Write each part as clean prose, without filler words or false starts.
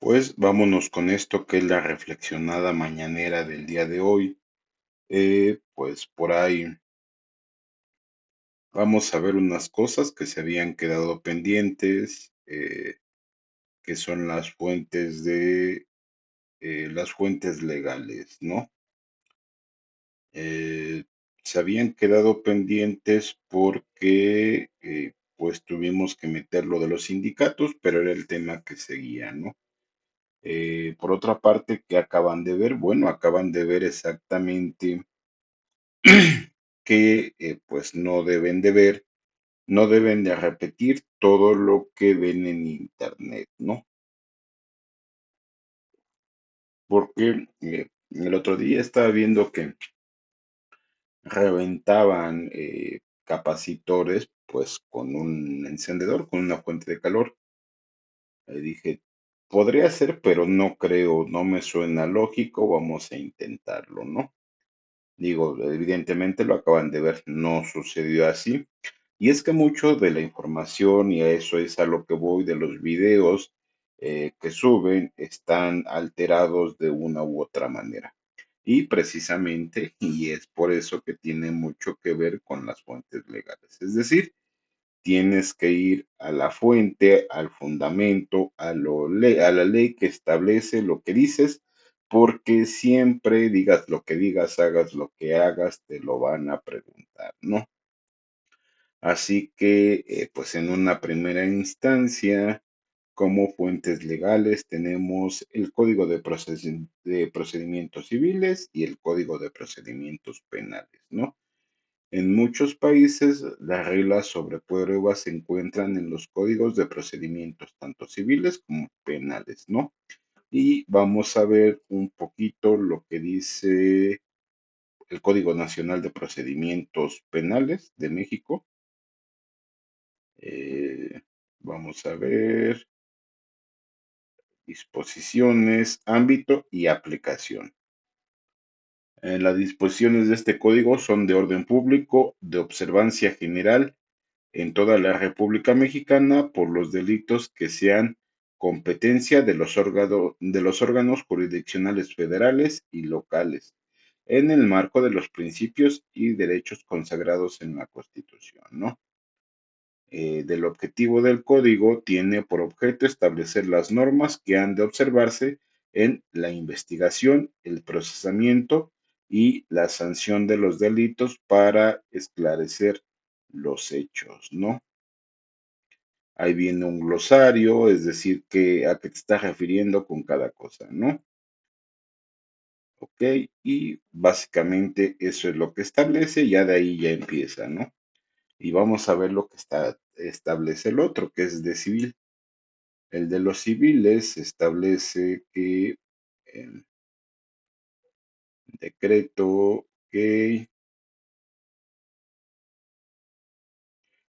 Pues vámonos con esto que es la reflexionada mañanera del día de hoy. Pues por ahí vamos a ver unas cosas que se habían quedado pendientes, que son las fuentes legales, ¿no? Eh, Se habían quedado pendientes porque pues tuvimos que meter lo de los sindicatos, pero era el tema que seguía, ¿no? Por otra parte, ¿qué acaban de ver? Bueno, acaban de ver exactamente que pues no deben de ver, no deben de repetir todo lo que ven en internet, ¿no? Porque el otro día estaba viendo que reventaban capacitores pues con un encendedor, con una fuente de calor. Dije, podría ser, pero no creo, no me suena lógico, vamos a intentarlo, ¿no? Digo, evidentemente lo acaban de ver, no sucedió así. Y es que mucho de la información, y a eso es a lo que voy, de los videos que suben, están alterados de una u otra manera. Y precisamente, y es por eso que tiene mucho que ver con las fuentes legales. Es decir, tienes que ir a la fuente, al fundamento, a la ley que establece lo que dices, porque siempre digas lo que digas, hagas lo que hagas, te lo van a preguntar, ¿no? Así que, pues en una primera instancia, como fuentes legales tenemos el Código de Procedimientos Civiles y el Código de Procedimientos Penales, ¿no? En muchos países, las reglas sobre pruebas se encuentran en los códigos de procedimientos, tanto civiles como penales, ¿no? Y vamos a ver un poquito lo que dice el Código Nacional de Procedimientos Penales de México. Eh, Vamos a ver disposiciones, ámbito y aplicación. Las disposiciones de este código son de orden público, de observancia general en toda la República Mexicana por los delitos que sean competencia de los órganos jurisdiccionales federales y locales, en el marco de los principios y derechos consagrados en la Constitución, ¿no? Del objetivo del código tiene por objeto establecer las normas que han de observarse en la investigación, el procesamiento y la sanción de los delitos para esclarecer los hechos, ¿no? Ahí viene un glosario, es decir, a qué te estás refiriendo con cada cosa, ¿no? Ok, y básicamente eso es lo que establece, ya de ahí ya empieza, ¿no? Y vamos a ver lo que establece el otro, que es de civil. El de los civiles establece que el decreto que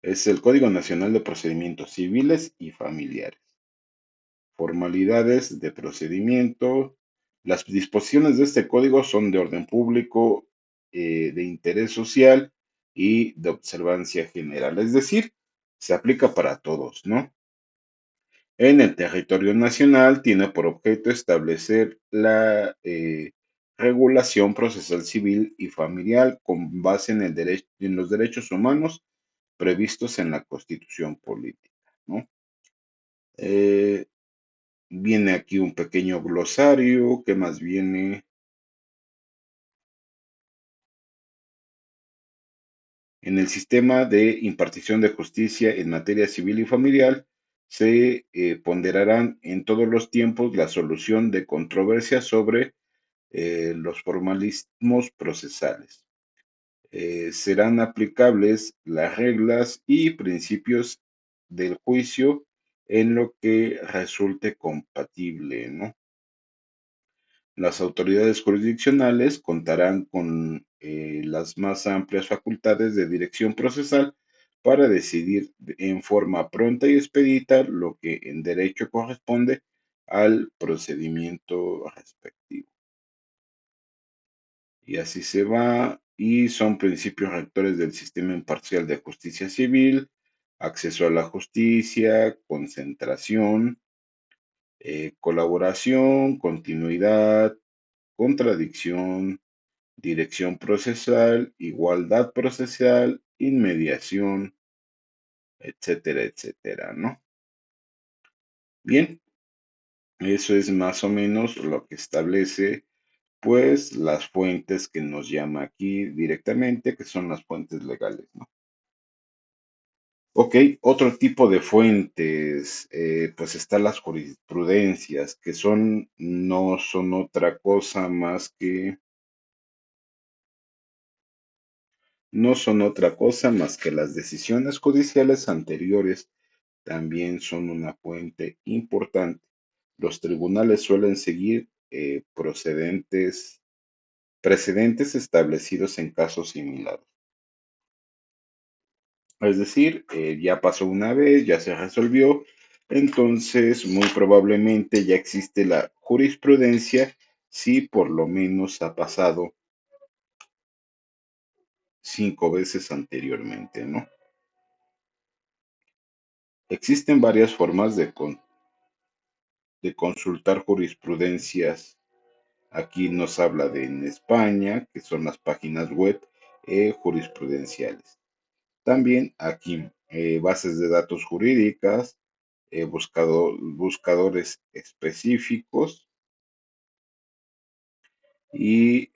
es el Código Nacional de Procedimientos Civiles y Familiares. Formalidades de procedimiento. Las disposiciones de este código son de orden público, de interés social y de observancia general. Es decir, se aplica para todos, ¿no? En el territorio nacional tiene por objeto establecer la regulación procesal civil y familiar con base en los derechos humanos previstos en la Constitución política, ¿no? Eh, Viene aquí un pequeño glosario que más viene en el sistema de impartición de justicia en materia civil y familiar. Se ponderarán en todos los tiempos la solución de controversias sobre los formalismos procesales. Serán aplicables las reglas y principios del juicio en lo que resulte compatible, ¿no? Las autoridades jurisdiccionales contarán con las más amplias facultades de dirección procesal para decidir en forma pronta y expedita lo que en derecho corresponde al procedimiento respectivo. Y así se va, y son principios rectores del sistema imparcial de justicia civil, acceso a la justicia, concentración, colaboración, continuidad, contradicción, dirección procesal, igualdad procesal, inmediación, etcétera, etcétera, ¿no? Bien, eso es más o menos lo que establece, pues, las fuentes que nos llama aquí directamente, que son las fuentes legales, ¿no? Ok, otro tipo de fuentes, pues están las jurisprudencias, que no son otra cosa más que, no son otra cosa más que las decisiones judiciales anteriores. También son una fuente importante. Los tribunales suelen seguir precedentes establecidos en casos similares. Es decir, ya pasó una vez, ya se resolvió, entonces muy probablemente ya existe la jurisprudencia si por lo menos ha pasado 5 veces anteriormente, ¿no? Existen varias formas de consultar jurisprudencias. Aquí nos habla de en España, que son las páginas web jurisprudenciales. También aquí bases de datos jurídicas, buscadores específicos y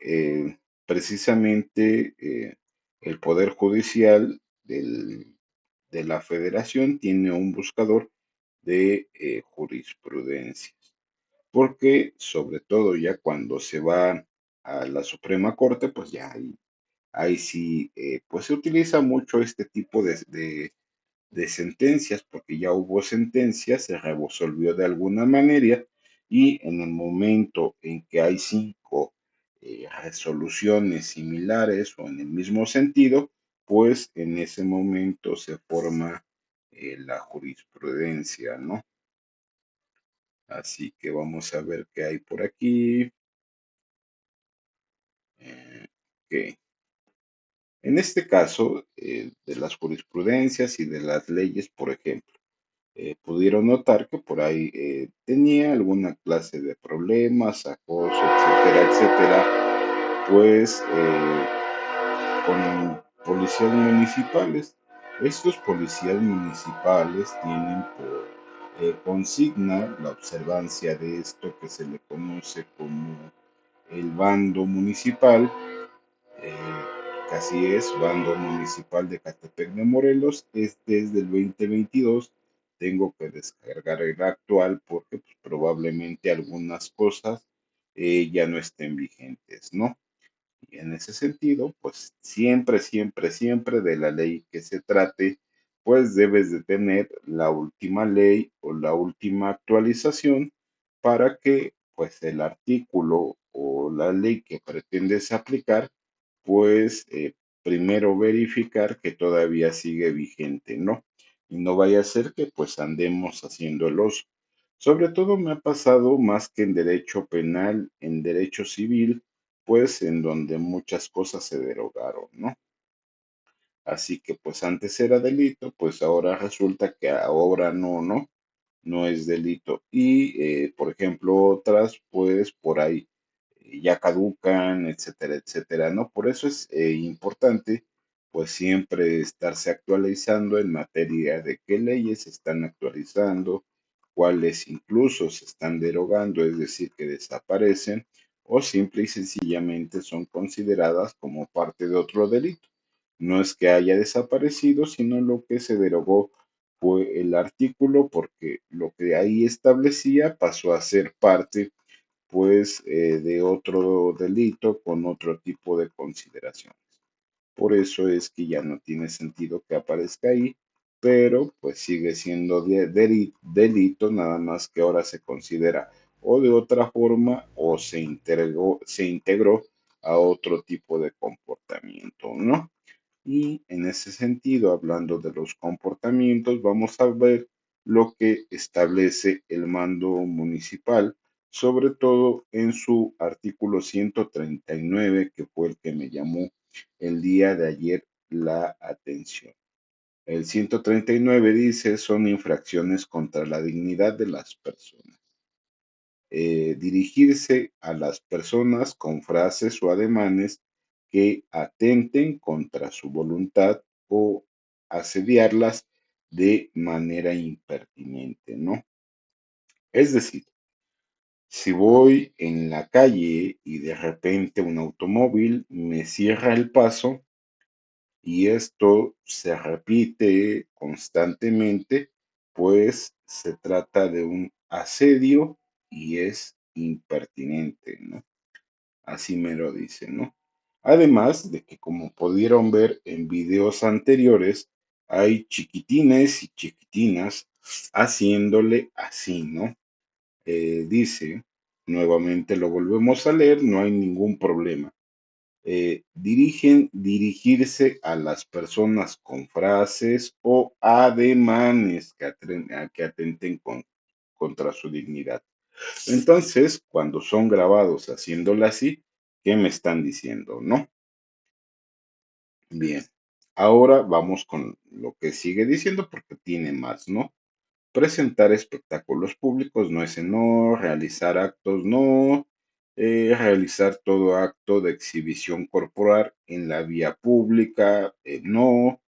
precisamente el Poder Judicial de la Federación tiene un buscador de jurisprudencias, porque sobre todo ya cuando se va a la Suprema Corte, pues ya ahí sí, pues se utiliza mucho este tipo de sentencias, porque ya hubo sentencias, se resolvió de alguna manera y en el momento en que hay 5 resoluciones similares o en el mismo sentido, pues en ese momento se forma la jurisprudencia, ¿no? Así que vamos a ver qué hay por aquí. Ok. En este caso, de las jurisprudencias y de las leyes, por ejemplo, pudieron notar que por ahí tenía alguna clase de problemas, acoso, etcétera, etcétera, pues con policías municipales. Estos policías municipales tienen por consigna la observancia de esto que se le conoce como el bando municipal, eh, que así es, Bando Municipal de Catepec de Morelos, es desde el 2022. Tengo que descargar el actual porque pues, probablemente algunas cosas ya no estén vigentes, ¿no? Y en ese sentido, pues siempre, siempre, siempre de la ley que se trate, pues debes de tener la última ley o la última actualización para que pues el artículo o la ley que pretendes aplicar, pues primero verificar que todavía sigue vigente, ¿no? Y no vaya a ser que pues andemos haciendo el oso. Sobre todo me ha pasado más que en derecho penal, en derecho civil, pues en donde muchas cosas se derogaron, ¿no? Así que pues antes era delito, pues ahora resulta que ahora no es delito. Y por ejemplo otras, pues por ahí ya caducan, etcétera, etcétera, ¿no? Por eso es importante pues siempre estarse actualizando en materia de qué leyes se están actualizando, cuáles incluso se están derogando, es decir, que desaparecen o simple y sencillamente son consideradas como parte de otro delito. No es que haya desaparecido, sino lo que se derogó fue el artículo porque lo que ahí establecía pasó a ser parte pues de otro delito con otro tipo de consideraciones. Por eso es que ya no tiene sentido que aparezca ahí, pero pues sigue siendo delito, nada más que ahora se considera o de otra forma o se integró a otro tipo de comportamiento, ¿no? Y en ese sentido, hablando de los comportamientos, vamos a ver lo que establece el mando municipal, sobre todo en su artículo 139, que fue el que me llamó el día de ayer la atención. El 139 dice, son infracciones contra la dignidad de las personas. dirigirse a las personas con frases o ademanes que atenten contra su voluntad o asediarlas de manera impertinente, ¿no? Es decir, si voy en la calle y de repente un automóvil me cierra el paso y esto se repite constantemente, pues se trata de un asedio y es impertinente, ¿no? Así me lo dice, ¿no? Además de que, como pudieron ver en videos anteriores, hay chiquitines y chiquitinas haciéndole así, ¿no? Dice, nuevamente lo volvemos a leer, no hay ningún problema. Dirigirse a las personas con frases o ademanes que atenten contra su dignidad. Entonces, cuando son grabados haciéndolo así, ¿qué me están diciendo? ¿No? Bien. Ahora vamos con lo que sigue diciendo porque tiene más, ¿no? Presentar espectáculos públicos no es no, realizar actos no, realizar todo acto de exhibición corporal en la vía pública no,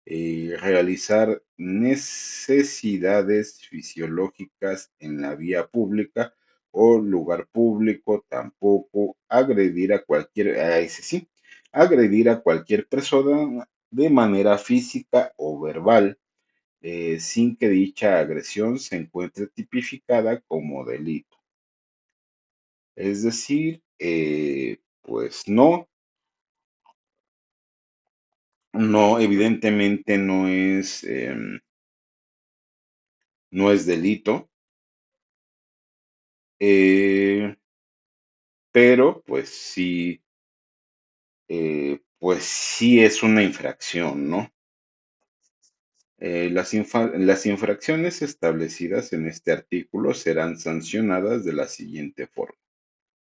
realizar necesidades fisiológicas en la vía pública o lugar público tampoco, agredir a cualquier, a ese sí, agredir a cualquier persona de manera física o verbal sin que dicha agresión se encuentre tipificada como delito. Es decir, pues no, no, evidentemente no es delito, eh, pero pues sí es una infracción, ¿no? Las infracciones establecidas en este artículo serán sancionadas de la siguiente forma.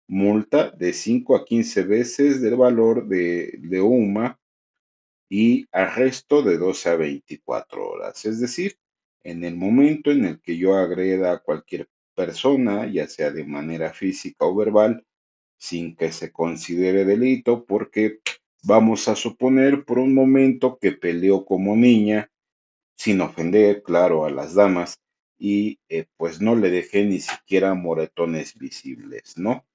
Multa de 5 a 15 veces del valor de UMA y arresto de 12 a 24 horas. Es decir, en el momento en el que yo agreda a cualquier persona, ya sea de manera física o verbal, sin que se considere delito, porque vamos a suponer por un momento que peleó como niña, sin ofender, claro, a las damas, y pues no le dejé ni siquiera moretones visibles, ¿no?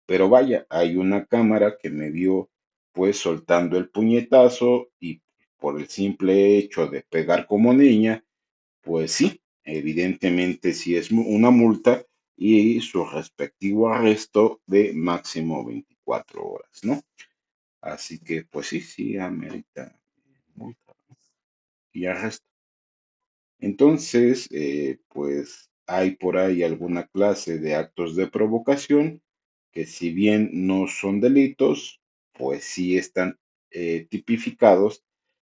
Pero vaya, hay una cámara que me vio pues soltando el puñetazo y por el simple hecho de pegar como niña, pues sí, evidentemente sí es una multa y su respectivo arresto de máximo 24 horas, ¿no? Así que pues sí, sí amerita multa y arresto. Entonces, pues hay por ahí alguna clase de actos de provocación que si bien no son delitos, pues sí están tipificados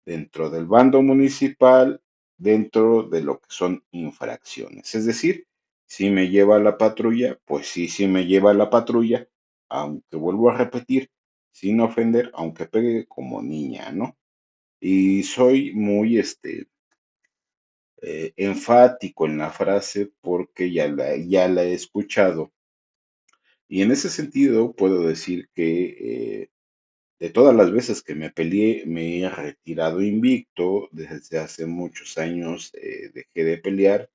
dentro del bando municipal, dentro de lo que son infracciones. Es decir, si me lleva la patrulla, pues sí, sí me lleva la patrulla, aunque vuelvo a repetir, sin ofender, aunque pegue como niña, ¿no? Y soy muy, enfático en la frase porque ya la he escuchado. Y en ese sentido puedo decir que de todas las veces que me peleé, me he retirado invicto. Desde hace muchos años dejé de pelear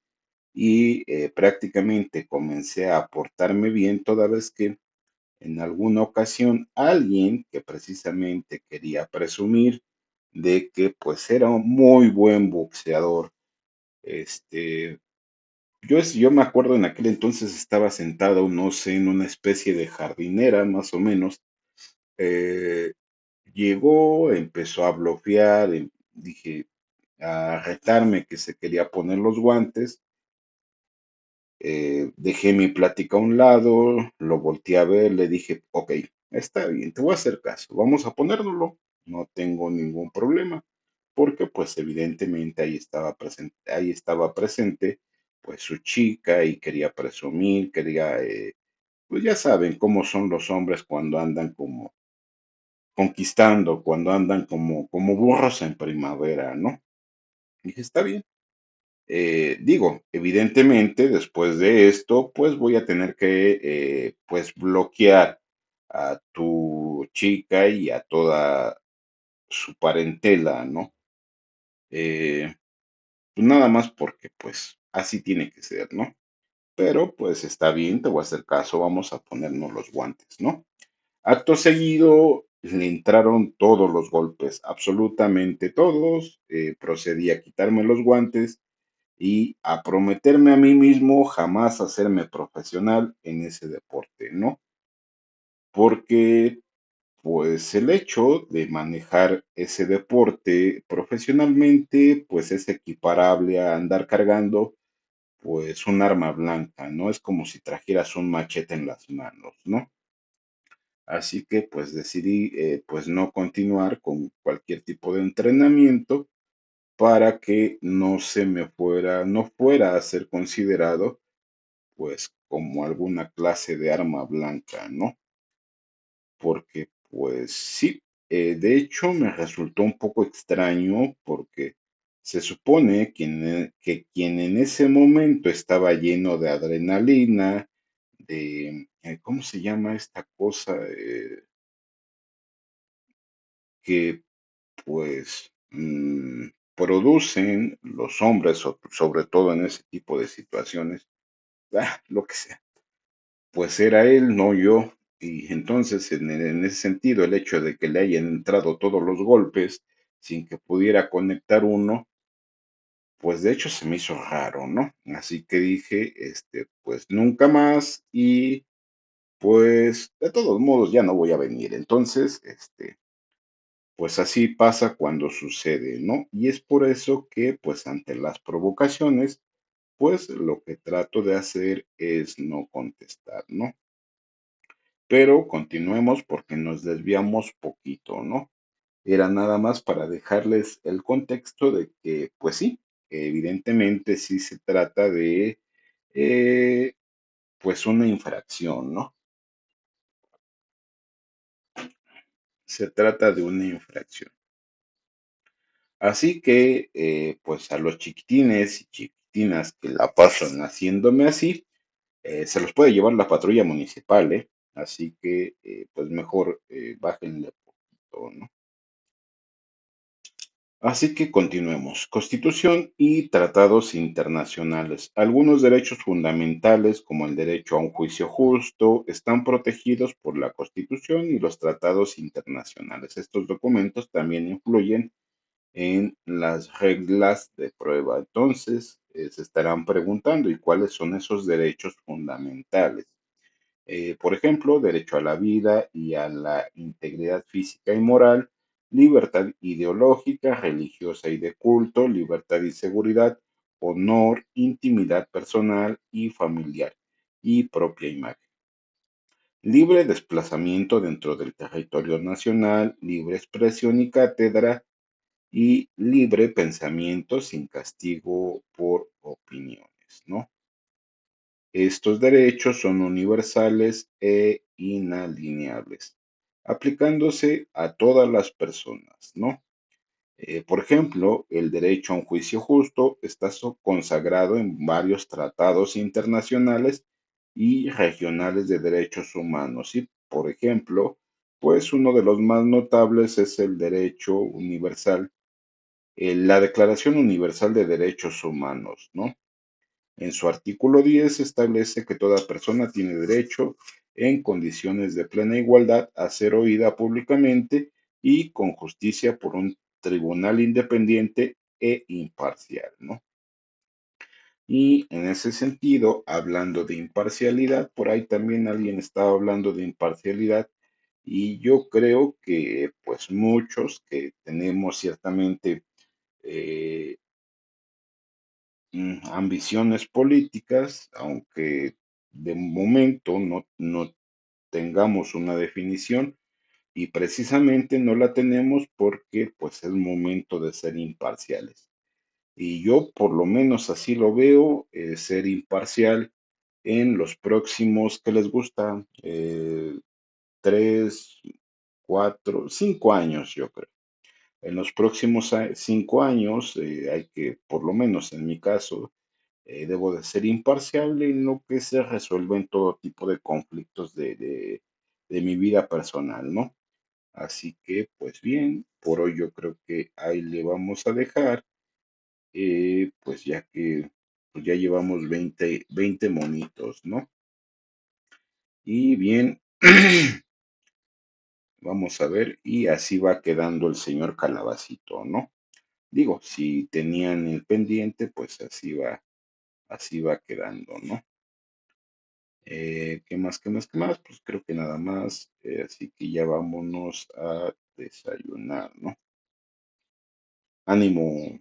y prácticamente comencé a portarme bien toda vez que en alguna ocasión alguien que precisamente quería presumir de que pues era un muy buen boxeador, este, yo me acuerdo en aquel entonces estaba sentado, no sé, en una especie de jardinera, más o menos. eh, Llegó, empezó a blofear, dije, a retarme que se quería poner los guantes. Dejé mi plática a un lado, lo volteé a ver, le dije, ok, está bien, te voy a hacer caso, vamos a ponérnoslo, no tengo ningún problema, porque pues evidentemente ahí estaba presente pues su chica y quería presumir, quería, pues ya saben cómo son los hombres cuando andan como conquistando, cuando andan como burros en primavera, ¿no? Dije, está bien. Digo, evidentemente, después de esto, pues voy a tener que, pues, bloquear a tu chica y a toda su parentela, ¿no? Eh, pues nada más porque, pues, así tiene que ser, ¿no? Pero, pues está bien, te voy a hacer caso, vamos a ponernos los guantes, ¿no? Acto seguido, le entraron todos los golpes, absolutamente todos. Procedí a quitarme los guantes y a prometerme a mí mismo jamás hacerme profesional en ese deporte, ¿no? Porque, pues, el hecho de manejar ese deporte profesionalmente, pues, es equiparable a andar cargando, pues, un arma blanca, ¿no? Es como si trajeras un machete en las manos, ¿no? Así que, pues, decidí, pues, no continuar con cualquier tipo de entrenamiento para que no fuera a ser considerado pues como alguna clase de arma blanca, ¿no? Porque pues sí, de hecho me resultó un poco extraño porque se supone que quien en ese momento estaba lleno de adrenalina, ¿cómo se llama esta cosa? Que pues producen los hombres, sobre todo en ese tipo de situaciones, lo que sea. Pues era él, no yo. Y entonces, en ese sentido, el hecho de que le hayan entrado todos los golpes sin que pudiera conectar uno, pues de hecho se me hizo raro, ¿no? Así que dije, pues nunca más y pues de todos modos ya no voy a venir. Entonces, pues así pasa cuando sucede, ¿no? Y es por eso que, pues ante las provocaciones, pues lo que trato de hacer es no contestar, ¿no? Pero continuemos porque nos desviamos poquito, ¿no? Era nada más para dejarles el contexto de que, pues sí, evidentemente sí se trata de, eh, pues una infracción, ¿no? Se trata de una infracción. Así que, pues a los chiquitines y chiquitinas que la pasan haciéndome así, se los puede llevar la patrulla municipal, ¿eh? Así que, pues mejor bájenle poquito, ¿no? Así que continuemos. Constitución y tratados internacionales. Algunos derechos fundamentales, como el derecho a un juicio justo, están protegidos por la Constitución y los tratados internacionales. Estos documentos también influyen en las reglas de prueba. Entonces, se estarán preguntando, ¿y cuáles son esos derechos fundamentales? Por ejemplo, derecho a la vida y a la integridad física y moral, libertad ideológica, religiosa y de culto, libertad y seguridad, honor, intimidad personal y familiar y propia imagen. Libre desplazamiento dentro del territorio nacional, libre expresión y cátedra y libre pensamiento sin castigo por opiniones, ¿no? Estos derechos son universales e inalienables, aplicándose a todas las personas, ¿no? Por ejemplo, el derecho a un juicio justo está consagrado en varios tratados internacionales y regionales de derechos humanos. Y, por ejemplo, pues uno de los más notables es el derecho universal, la Declaración Universal de Derechos Humanos, ¿no? En su artículo 10 establece que toda persona tiene derecho, en condiciones de plena igualdad, a ser oída públicamente y con justicia por un tribunal independiente e imparcial, ¿no? Y en ese sentido, hablando de imparcialidad, por ahí también alguien estaba hablando de imparcialidad y yo creo que pues muchos que tenemos ciertamente eh, ambiciones políticas, aunque de momento no tengamos una definición y precisamente no la tenemos porque pues es momento de ser imparciales. Y yo por lo menos así lo veo, ser imparcial en los próximos, ¿qué les gusta? 3, 4, 5 años, yo creo. En los próximos 5 años hay que, por lo menos en mi caso, debo de ser imparcial en lo que se resuelven todo tipo de conflictos de mi vida personal, ¿no? Así que, pues bien, por hoy yo creo que ahí le vamos a dejar, pues ya que pues ya llevamos 20 monitos, ¿no? Y bien, vamos a ver, y así va quedando el señor Calabacito, ¿no? Digo, si tenían el pendiente, pues así va quedando, ¿no? ¿Qué más, qué más, qué más? Pues creo que nada más, así que ya vámonos a desayunar, ¿no? Ánimo.